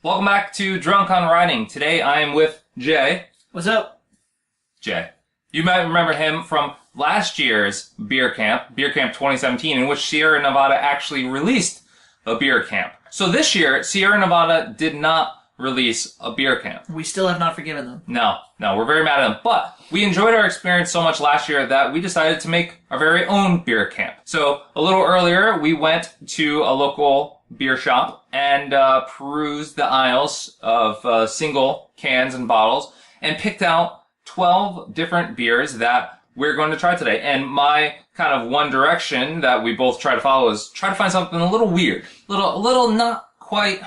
Welcome back to Drunk on Riding. Today I am with Jay. What's up? Jay. You might remember him from last year's Beer Camp 2017, in which Sierra Nevada actually released a beer camp. So this year, Sierra Nevada did not release a beer camp. We still have not forgiven them. No, we're very mad at them. But we enjoyed our experience so much last year that we decided to make our very own beer camp. So a little earlier, we went to a local beer shop and perused the aisles of single cans and bottles and picked out 12 different beers that we're going to try today. And my kind of one direction that we both try to follow is try to find something a little weird, a little not quite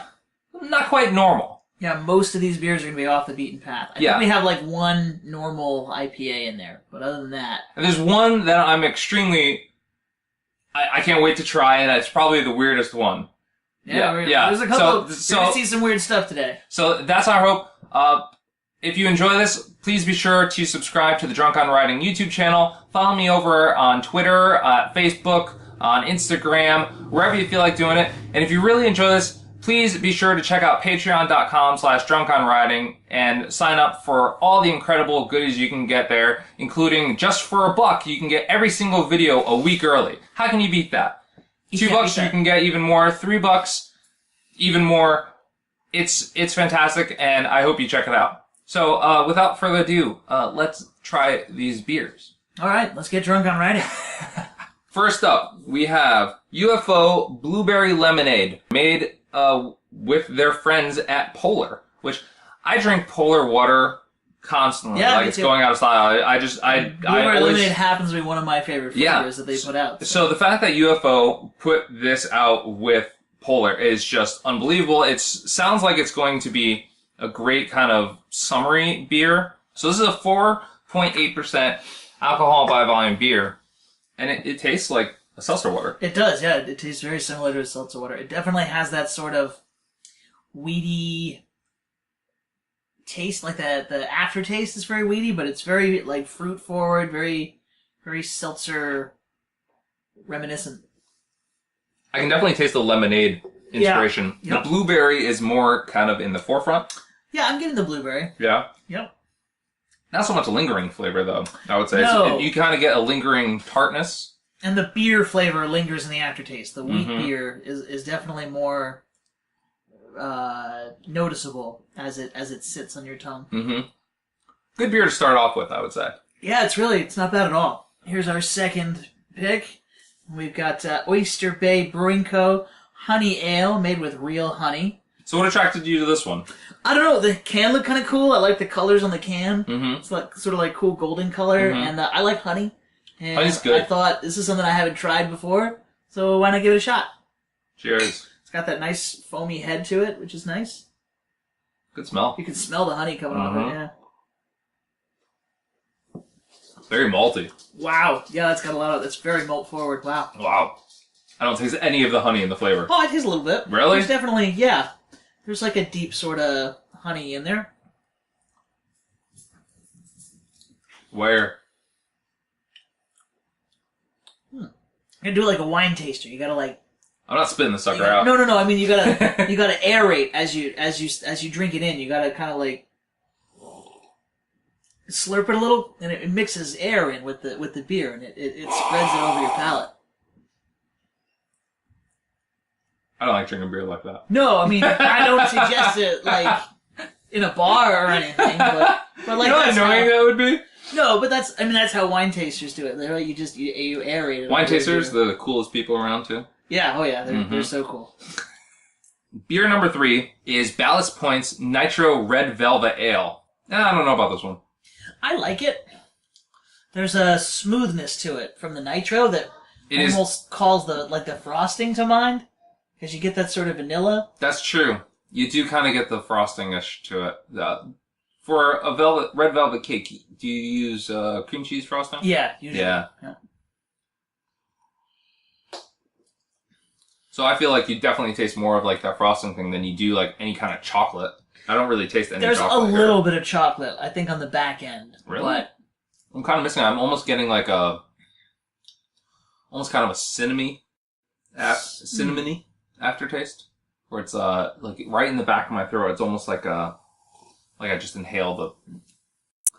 normal. Yeah, most of these beers are going to be off the beaten path. I think we have like one normal IPA in there, but other than that... And there's one that I'm extremely... I can't wait to try, and it's probably the weirdest one. Yeah. There's a couple... You're going to see some weird stuff today. So that's our hope. If you enjoy this, please be sure to subscribe to the Drunk on Riding YouTube channel. Follow me over on Twitter, Facebook, on Instagram, wherever you feel like doing it. And if you really enjoy this, please be sure to check out patreon.com/drunkonriding and sign up for all the incredible goodies you can get there, including just for $1, you can get every single video a week early. How can you beat that? $2, you can get even more. $3, even more. It's fantastic, and I hope you check it out. So, without further ado, let's try these beers. All right, let's get drunk on riding. First up, we have UFO Blueberry Lemonade, made with their friends at Polar, which I drink Polar water constantly. Yeah, like it's going out of style. Blueberry Lemonade happens to be one of my favorite flavors that they put out. So the fact that UFO put this out with Polar is just unbelievable. It sounds like it's going to be a great kind of summery beer. So this is a 4.8% alcohol by volume beer, and it tastes like a seltzer water. It does, yeah. It tastes very similar to a seltzer water. It definitely has that sort of weedy taste, like the aftertaste is very weedy, but it's very like fruit forward, very seltzer reminiscent. I can definitely taste the lemonade inspiration. Yeah. Yep. The blueberry is more kind of in the forefront. Yeah, I'm getting the blueberry. Yeah. Yep. Not so much a lingering flavor, though, I would say. No. You kind of get a lingering tartness. And the beer flavor lingers in the aftertaste. The wheat beer is definitely more noticeable as it sits on your tongue. Mm-hmm. Good beer to start off with, I would say. Yeah, it's not bad at all. Here's our second pick. We've got Oyster Bay Brewing Co. Honey Ale, made with real honey. So what attracted you to this one? I don't know. The can looked kind of cool. I like the colors on the can. Mm-hmm. It's like sort of like cool golden color, and I like honey. And honey's good. I thought this is something I haven't tried before, so why not give it a shot? Cheers. It's got that nice foamy head to it, which is nice. Good smell. You can smell the honey coming off it, yeah. Very malty. Wow. Yeah, that's got a lot of... It's very malt forward. Wow. Wow. I don't taste any of the honey in the flavor. Oh, I taste a little bit. Really? There's definitely... Yeah. There's like a deep sort of honey in there. Where? You gotta do it like a wine taster. You gotta like... I'm not spitting the sucker out. No. I mean, you gotta aerate as you drink it in. You gotta kind of like slurp it a little, and it mixes air in with the beer, and it spreads it over your palate. I don't like drinking beer like that. No, I mean, I don't suggest it like in a bar or anything, but like, you know how annoying that would be? No, but that's how wine tasters do it. They're like, you aerate it. Wine tasters, they're the coolest people around too. Yeah, oh yeah, they're so cool. Beer number 3 is Ballast Point's Nitro Red Velvet Ale. I don't know about this one. I like it. There's a smoothness to it from the Nitro that almost calls the frosting to mind. Because you get that sort of vanilla. That's true. You do kind of get the frosting-ish to it. For a red velvet cake, do you use cream cheese frosting? Yeah, usually. Yeah. So I feel like you definitely taste more of like that frosting thing than you do like any kind of chocolate. I don't really taste any chocolate. There's a little bit of chocolate, I think, on the back end. Really? But I'm kind of missing it. I'm almost getting like almost kind of a cinnamony aftertaste. where it's like right in the back of my throat. It's almost like I just inhaled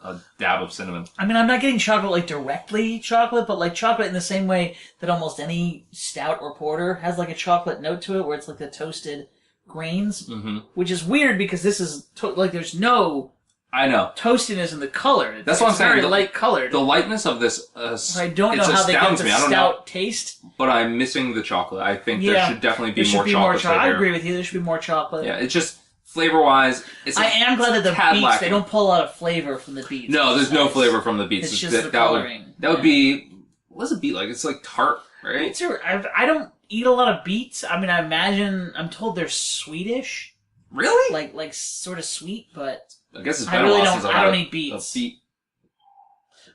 a dab of cinnamon. I mean, I'm not getting chocolate like directly chocolate, but like chocolate in the same way that almost any stout or porter has like a chocolate note to it, where it's like the toasted grains, which is weird because this is like there's no. I know toastiness in the color. That's what I'm saying. Very light colored. The lightness of this. I don't know how they get the stout taste. But I'm missing the chocolate. I think there should definitely be more chocolate. I agree with you. There should be more chocolate. Yeah, it's just flavor-wise. I am glad that the beets. Lacking. They don't pull a lot of flavor from the beets. No, there's no flavor from the beets. It's just the coloring. That would be. What's a beet like? It's like tart, right? Beets are. I don't eat a lot of beets. I mean, I'm told they're Swedish. Really? Like sort of sweet, but. I guess it's I really don't. I don't eat beets.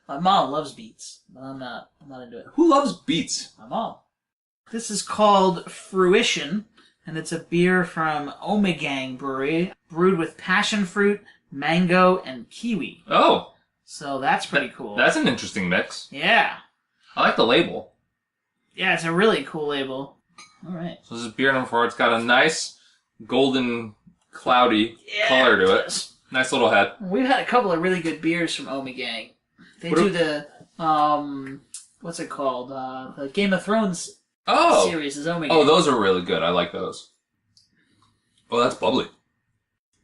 My mom loves beets, but I'm not into it. Who loves beets? My mom. This is called Fruition, and it's a beer from Ommegang Brewery, brewed with passion fruit, mango, and kiwi. Oh, so that's pretty cool. That's an interesting mix. Yeah, I like the label. Yeah, it's a really cool label. All right. So this is beer number 4. It's got a nice golden, cloudy color to it. Nice little head. We've had a couple of really good beers from Ommegang. They do the, what's it called? The Game of Thrones series is Ommegang. Oh, those are really good. I like those. Oh, that's bubbly.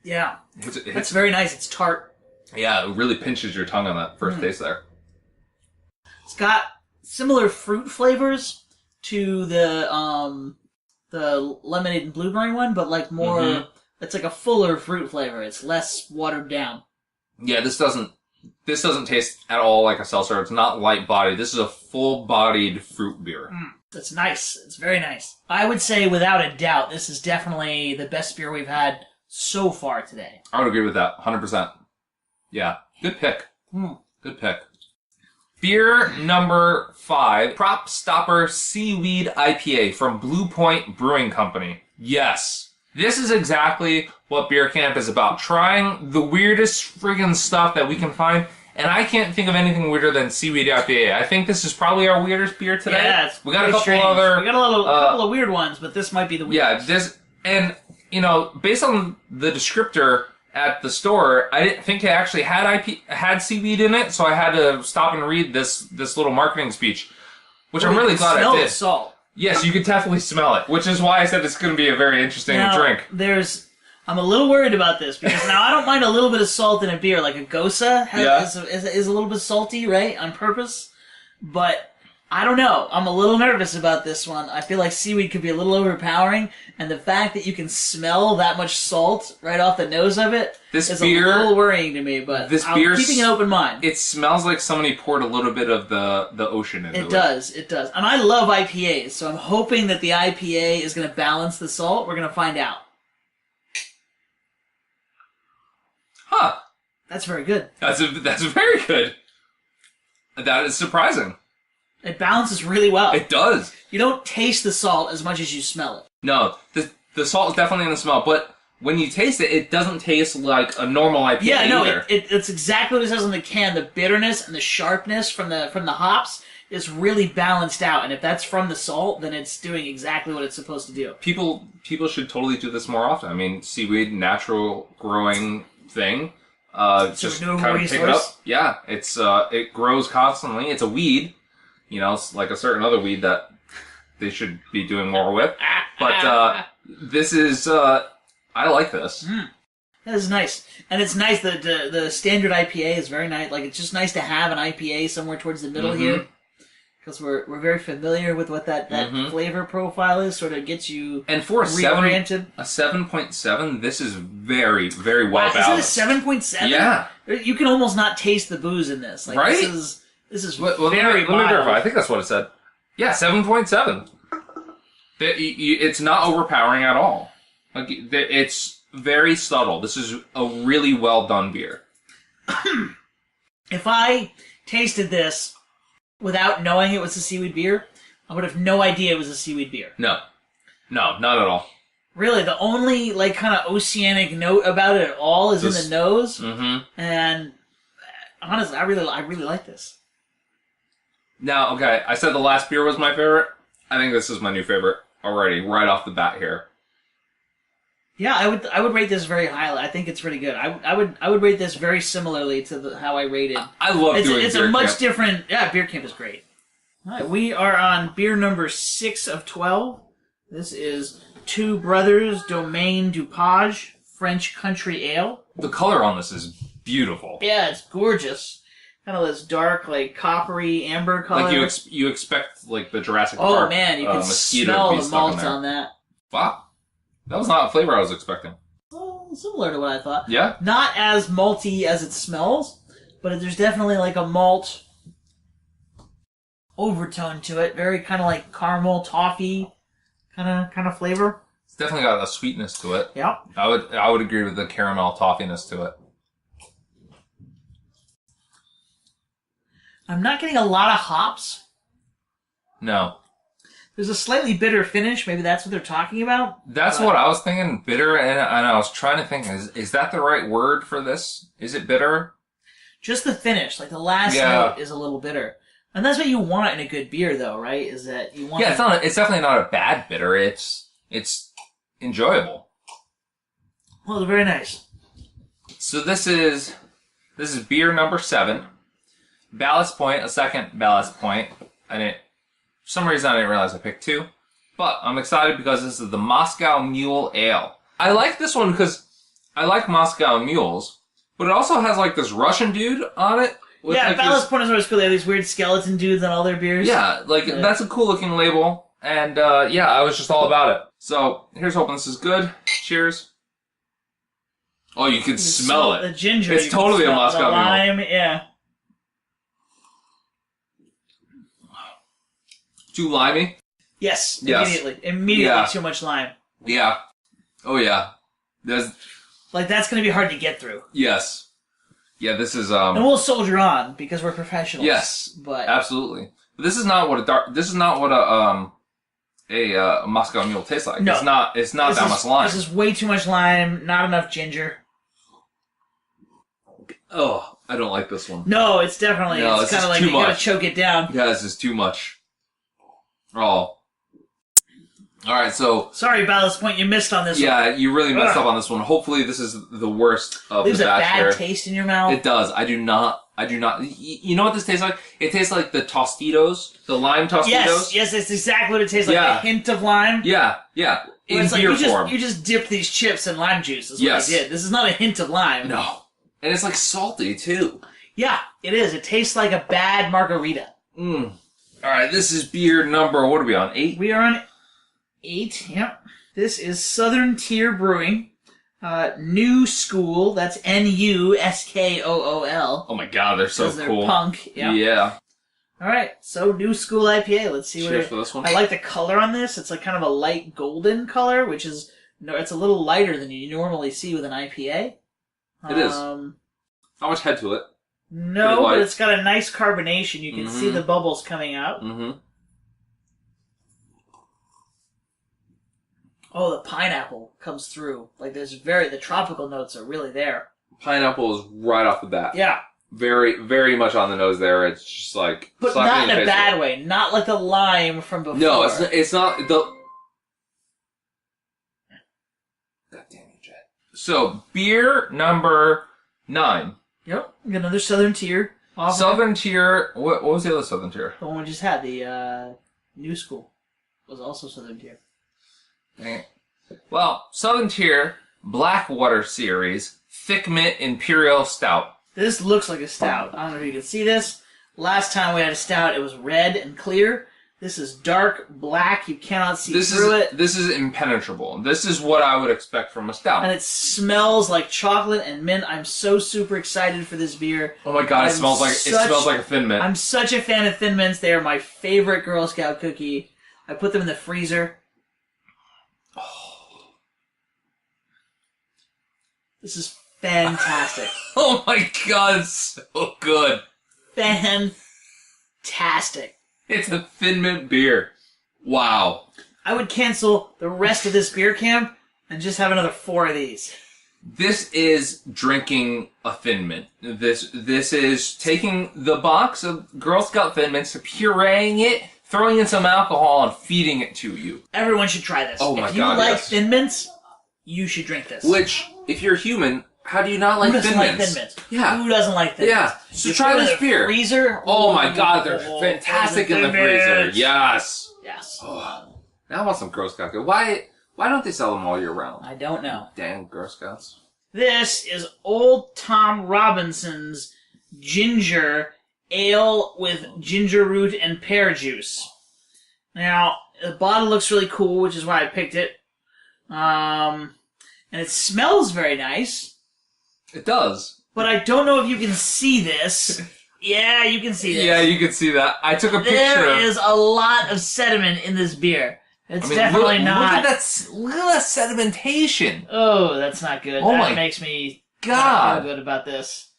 Yeah. It's very nice. It's tart. Yeah, it really pinches your tongue on that first taste there. It's got similar fruit flavors to the lemonade and blueberry one, but like more... It's like a fuller fruit flavor. It's less watered down. Yeah, this doesn't taste at all like a seltzer. It's not light bodied. This is a full bodied fruit beer. It's nice. It's very nice. I would say without a doubt, this is definitely the best beer we've had so far today. I would agree with that, 100%. Yeah, good pick. Good pick. Beer number 5, Prop Stopper Seaweed IPA from Bluepoint Brewing Company. Yes. This is exactly what Beer Camp is about. Trying the weirdest friggin' stuff that we can find. And I can't think of anything weirder than Seaweed IPA. I think this is probably our weirdest beer today. Yeah, we got a couple other... We got a couple of weird ones, but this might be the weirdest. Yeah, this... And, based on the descriptor at the store, I didn't think it actually had seaweed in it, so I had to stop and read this little marketing speech, which I'm really glad I did. Salt. Yes, you could definitely smell it, which is why I said it's going to be a very interesting drink. I'm a little worried about this, because now I don't mind a little bit of salt in a beer, like a Gosa is a little bit salty, right, on purpose, but I don't know. I'm a little nervous about this one. I feel like seaweed could be a little overpowering, and the fact that you can smell that much salt right off the nose of it is a little worrying to me, but I'm keeping an open mind. It smells like somebody poured a little bit of the ocean into it. It does. And I love IPAs, so I'm hoping that the IPA is going to balance the salt. We're going to find out. Huh. That's very good. That's very good. That is surprising. It balances really well. It does. You don't taste the salt as much as you smell it. No, the salt is definitely in the smell, but when you taste it, it doesn't taste like a normal IPA either. It's exactly what it says on the can. The bitterness and the sharpness from the hops is really balanced out, and if that's from the salt, then it's doing exactly what it's supposed to do. People should totally do this more often. I mean, seaweed, natural growing thing. Just kind of pick it up. Yeah, it grows constantly. It's a weed. It's like a certain other weed that they should be doing more with. But this is, I like this. That is nice. And it's nice that the standard IPA is very nice. Like, it's just nice to have an IPA somewhere towards the middle here. Because we're very familiar with what that flavor profile is. Sort of gets you and for a reoriented. A 7.7, this is very, very well balanced. Is it a 7.7? Yeah. You can almost not taste the booze in this. Like, right? This is very mild. Let me verify. I think that's what it said. Yeah, 7.7. It's not overpowering at all. Like, it's very subtle. This is a really well done beer. If I tasted this without knowing it was a seaweed beer, I would have no idea it was a seaweed beer. No, not at all. Really, the only kind of oceanic note about it at all is in the nose. And honestly, I really like this. Now, okay, I said the last beer was my favorite. I think this is my new favorite already, right off the bat here. Yeah, I would rate this very highly. I think it's pretty good. I would rate this very similarly to how I rated. I love doing It's beer a much camp. different. Yeah, beer camp is great. All right, we are on beer number 6 of 12. This is Two Brothers Domaine DuPage French Country Ale. The color on this is beautiful. Yeah, it's gorgeous. Kind of this dark, like coppery amber color. Like you expect like the Jurassic Park. Oh man, you can mosquito smell to be the stuck in malt there. on that. Wow, that was not a flavor I was expecting. Well, similar to what I thought. Yeah. Not as malty as it smells, but there's definitely like a malt overtone to it. Very kind of like caramel, toffee kind of flavor. It's definitely got a sweetness to it. Yeah. I would agree with the caramel toffiness to it. I'm not getting a lot of hops. No. There's a slightly bitter finish. Maybe that's what they're talking about. That's what I was thinking, bitter, and I was trying to think, is that the right word for this? Is it bitter? Just the finish, like the last note is a little bitter. And that's what you want in a good beer, though, right? Is that you want... Yeah, it's definitely not a bad bitter. It's enjoyable. Well, it's very nice. So this is beer number 7. Ballast Point, a second Ballast Point. For some reason I didn't realize I picked 2. But I'm excited because this is the Moscow Mule Ale. I like this one because I like Moscow Mules, but it also has like this Russian dude on it. Yeah, like Ballast Point is always cool. They have these weird skeleton dudes on all their beers. Yeah, that's a cool looking label. And yeah, I was just all about it. So here's hoping this is good. Cheers. Oh, you can smell it. The ginger. It's totally a Moscow Mule. The lime, yeah. Too limey? Yes, Yes. Immediately Yeah. too much lime. Yeah. Oh yeah. Like, that's going to be hard to get through. Yes. Yeah, this is And we'll soldier on, because we're professionals. Yes. But Absolutely. But this is not what a Moscow Mule tastes like. No. It's not that much lime. This is way too much lime, not enough ginger. Oh, I don't like this one. No, it's definitely, No, it's this kind of is like, too you gotta much. choke it down. Yeah, this is too much. Oh. Alright, so... Sorry, Ballast Point, you missed on this one. Yeah, you really messed up on this one. Hopefully this is the worst of Leaves the a batch bad here. taste in your mouth. It does. I do not. You know what this tastes like? It tastes like the Tostitos, the lime Tostitos. Yes, it's exactly what it tastes like. Yeah. A hint of lime. Yeah. Where In it's like beer you form. just dip these chips in lime juice. Is what Yes. I did. This is not a hint of lime. No. And it's like salty too. Yeah, it is. It tastes like a bad margarita. Alright, this is beer number, what are we on? 8? We are on 8. Yep. This is Southern Tier Brewing. New Skool. That's Nuskool. Oh my god, they're so Because they're cool. punk. Yep. Yeah. All right. So New Skool IPA. Let's see Cheers for this one. I like the color on this. It's like kind of a light golden color, which is it's a little lighter than you normally see with an IPA. It is. How much head to it? No, Pretty light. but it's got a nice carbonation. You can see the bubbles coming out. Mm-hmm. Oh, the pineapple comes through. Like the tropical notes are really there. Pineapple is right off the bat. Yeah. Very, very much on the nose there. It's just like... But slap not you in the a face bad with way. Not like the lime from before. it. No, it's not... The... God damn you, Jed. So, beer number 9. Yep. We got another Southern Tier. Southern Tier... What was the other Southern Tier? The one we just had, the New Skool, was also Southern Tier. Dang it. Well, Southern Tier, Blackwater Series, Thick Mint Imperial Stout. This looks like a stout. I don't know if you can see this. Last time we had a stout, it was red and clear. This is dark black. You cannot see through it. This is impenetrable. This is what I would expect from a stout. And it smells like chocolate and mint. I'm so super excited for this beer. Oh my god, it smells like a Thin Mint. I'm such a fan of Thin Mints. They are my favorite Girl Scout cookie. I put them in the freezer. This is fantastic. Oh my god, it's so good. Fantastic. It's a Thin Mint beer. Wow. I would cancel the rest of this beer camp and just have another 4 of these. This is drinking a Thin Mint. This is taking the box of Girl Scout Thin Mints, pureeing it, throwing in some alcohol, and feeding it to you. Everyone should try this. Oh my if you God, like yes. Thin Mints, you should drink this. Which, if you're human, how do you not like Thin Mints? Yeah. Who doesn't like Thin Mints? Yeah. So try this beer. Freezer. Oh my god, they're fantastic in the freezer. Yes. Yes. Oh, now I want some Girl Scout. Why don't they sell them all year round? I don't know. Dang Girl Scouts. This is Old Tom Robinson's Ginger Ale with ginger root and pear juice. Now, the bottle looks really cool, which is why I picked it. And it smells very nice. It does. But I don't know if you can see this. Yeah, you can see this. Yeah, you can see that. I took a picture. There is a lot of sediment in this beer. It's definitely not. Look at that sedimentation. Oh, that's not good. Oh that makes me not feel good about this.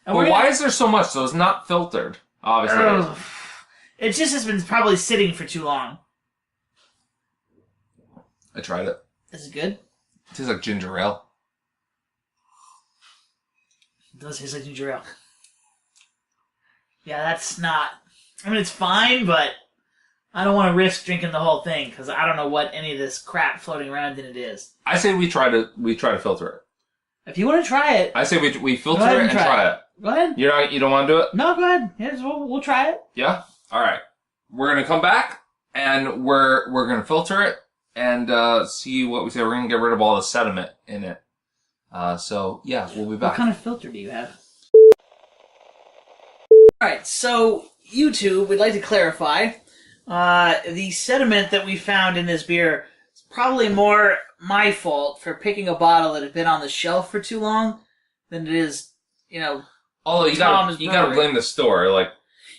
And Well, why is there so much? So it's not filtered, obviously. It just has been probably sitting for too long. I tried it. Is it good? It tastes like ginger ale. It does taste like ginger ale. Yeah, that's not... I mean, it's fine, but I don't want to risk drinking the whole thing, because I don't know what any of this crap floating around in it is. I say we try to filter it. If you want to try it... I say we filter it and try it. Go ahead. You don't want to do it? No, go ahead. Yes, we'll try it. Yeah? Alright. We're gonna come back, and we're gonna filter it, and see what we say. We're gonna get rid of all the sediment in it. So, yeah, we'll be back. What kind of filter do you have? Alright, so, YouTube, we'd like to clarify. The sediment that we found in this beer is probably more my fault for picking a bottle that had been on the shelf for too long than it is, Although you gotta blame the store, like...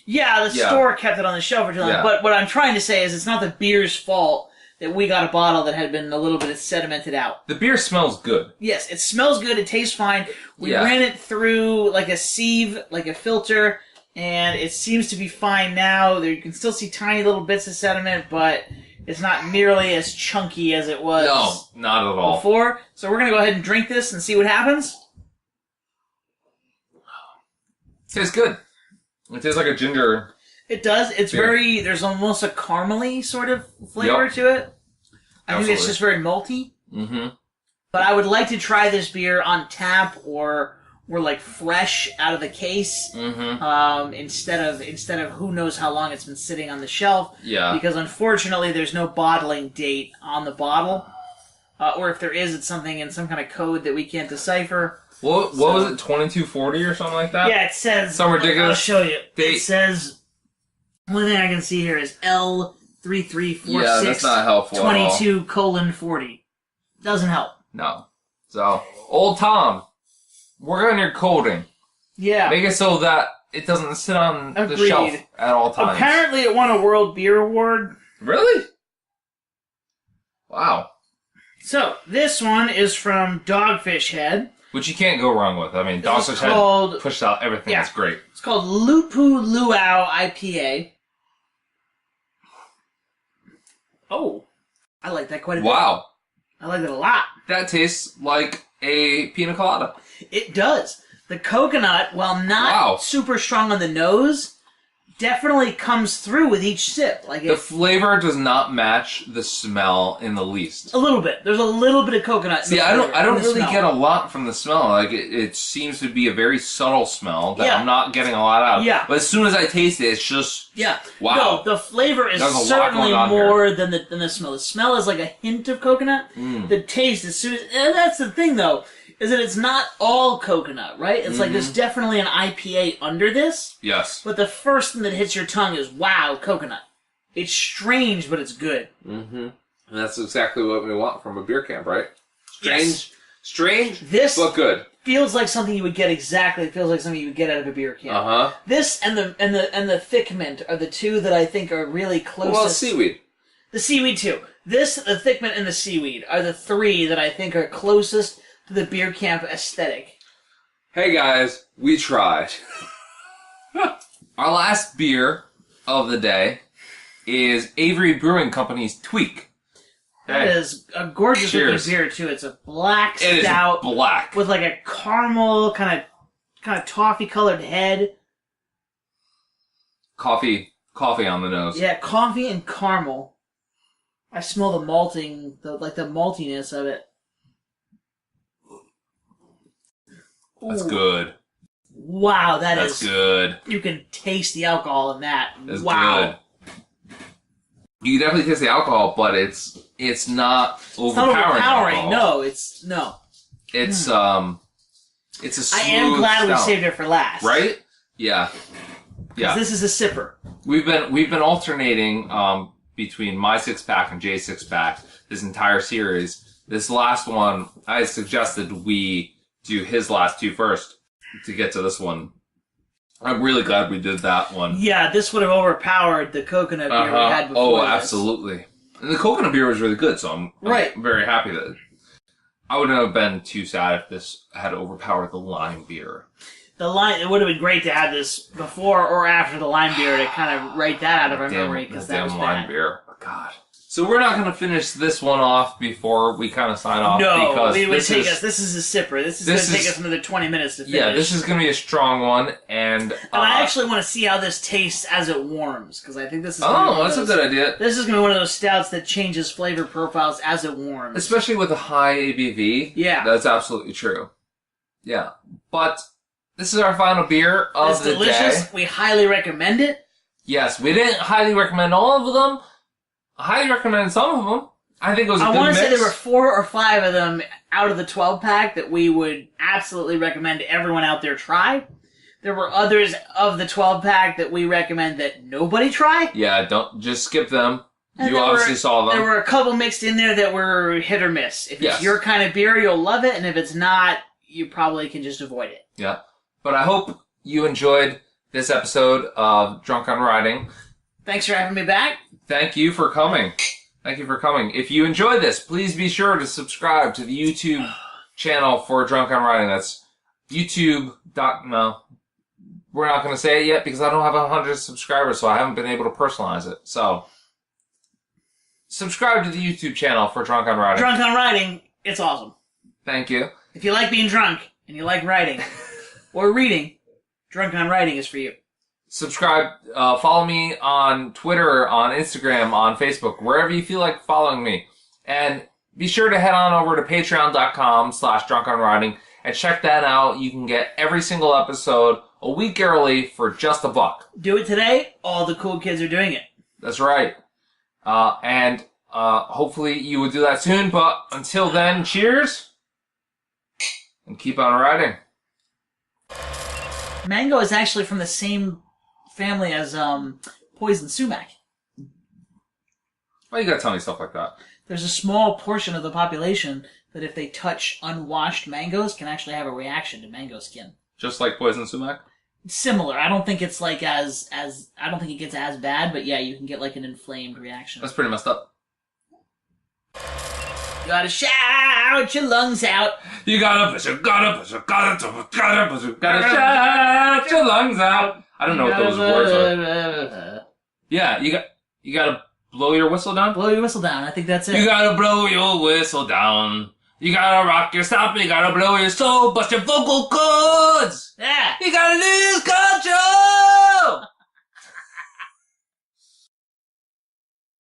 Yeah, the store kept it on the shelf for too long. Yeah. But what I'm trying to say is it's not the beer's fault that we got a bottle that had been a little bit sedimented out. The beer smells good. Yes, it smells good, it tastes fine. We Yeah. ran it through like a sieve, like a filter, and it seems to be fine now. There, you can still see tiny little bits of sediment, but it's not nearly as chunky as it was No, not at all. before. So we're going to go ahead and drink this and see what happens. It tastes good. It tastes like a ginger... It does. It's beer. there's almost a caramely sort of flavor to it. I think it's just very malty. Mm-hmm. But I would like to try this beer on tap or like fresh out of the case. Mm-hmm. Instead of who knows how long it's been sitting on the shelf. Yeah. Because unfortunately there's no bottling date on the bottle. Or if there is, it's something in some kind of code that we can't decipher. What was it, 2240 or something like that? Yeah, it says... Some ridiculous I'll show you. date. It says... Only thing I can see here is L3346. Yeah, that's not helpful at all. 22:40. Doesn't help. No. So, Old Tom, work on your coding. Yeah. Make it so that it doesn't sit on the Agreed. shelf at all times. Apparently it won a World Beer Award. Really? Wow. So, this one is from Dogfish Head. Which you can't go wrong with. I mean, Dogfish Head pushed out everything. That's great. It's called Lupu-Luau IPA. Oh, I like that quite a bit. Wow. I like it a lot. That tastes like a pina colada. It does. The coconut, while not super strong on the nose, definitely comes through with each sip. Like the flavor does not match the smell in the least. A little bit. There's a little bit of coconut. See, I don't really get a lot from the smell. Like it seems to be a very subtle smell that I'm not getting a lot out of. Yeah. But as soon as I taste it, it's just wow. No, the flavor is certainly more than the smell. The smell is like a hint of coconut. The taste, as soon as that's the thing though, is that it's not all coconut, right? It's like there's definitely an IPA under this. Yes. But the first thing that hits your tongue is, wow, coconut. It's strange, but it's good. Mm-hmm. And that's exactly what we want from a beer camp, right? Strange, but good. Feels like something you would get exactly. It feels like something you would get out of a beer camp. Uh-huh. This and the thick mint are the two that I think are really closest. Well, seaweed. The seaweed too. This, the thick mint, and the seaweed are the three that I think are closest to the beer camp aesthetic. Hey guys, we tried. Our last beer of the day is Avery Brewing Company's Tweak. That is a gorgeous looking beer too. It's a black stout. It is black with like a caramel kind of toffee colored head. Coffee on the nose. Yeah, coffee and caramel. I smell the malting, the maltiness of it. That's good. Wow, That's good. You can taste the alcohol in that. That's wow. good. You can definitely taste the alcohol, but it's not overpowering. Not overpowering. Alcohol. No, it's no. It's a smooth I am glad stout. we saved it for last. Right? Yeah. Yeah. This is a sipper. We've been alternating between my 6-pack and Jay's 6-pack this entire series. This last one, I suggested we do his last two first to get to this one. I'm really glad we did that one. Yeah, this would have overpowered the coconut beer we had before. Oh, absolutely. And the coconut beer was really good, so I'm very happy that I wouldn't have been too sad if this had overpowered the lime beer. It would have been great to have this before or after the lime beer to kind of write that out of our memory, because that was lime bad. beer. Oh, God. So we're not going to finish this one off before we kind of sign off. No, because it would take us. This is a sipper. This is going to take us another 20 minutes to finish. Yeah, this is going to be a strong one, and I actually want to see how this tastes as it warms, because I think this is. That's a good idea. This is going to be one of those stouts that changes flavor profiles as it warms, especially with a high ABV. Yeah, that's absolutely true. Yeah, but this is our final beer of the day. It's delicious. We highly recommend it. Yes, we didn't highly recommend all of them. I highly recommend some of them. I think it was a good mix. I want to say there were 4 or 5 of them out of the 12-pack that we would absolutely recommend everyone out there try. There were others of the 12-pack that we recommend that nobody try. Yeah, don't just skip them. You obviously saw them. There were a couple mixed in there that were hit or miss. If it's your kind of beer, you'll love it, and if it's not, you probably can just avoid it. Yeah. But I hope you enjoyed this episode of Drunk on Riding. Thanks for having me back. Thank you for coming. Thank you for coming. If you enjoyed this, please be sure to subscribe to the YouTube channel for Drunk on Riding. That's YouTube.no. We're not going to say it yet because I don't have 100 subscribers, so I haven't been able to personalize it. So, subscribe to the YouTube channel for Drunk on Riding. Drunk on Riding, it's awesome. Thank you. If you like being drunk and you like writing or reading, Drunk on Riding is for you. Subscribe, follow me on Twitter, on Instagram, on Facebook, wherever you feel like following me. And be sure to head on over to patreon.com/drunkonriding and check that out. You can get every single episode a week early for just $1. Do it today. All the cool kids are doing it. That's right. And hopefully you will do that soon. But until then, cheers. And keep on riding. Mango is actually from the same family as poison sumac. Why you gotta tell me stuff like that? There's a small portion of the population that if they touch unwashed mangoes can actually have a reaction to mango skin. Just like poison sumac? It's similar. I don't think it's like I don't think it gets as bad, but yeah, you can get like an inflamed reaction. That's pretty messed up. You gotta shout your lungs out. You gotta shout your lungs out. I don't know what those words are. Yeah, you gotta blow your whistle down? Blow your whistle down. I think that's it. You gotta blow your whistle down. You gotta rock your stomp. You gotta blow your soul, bust your vocal cords. Yeah. You gotta lose control.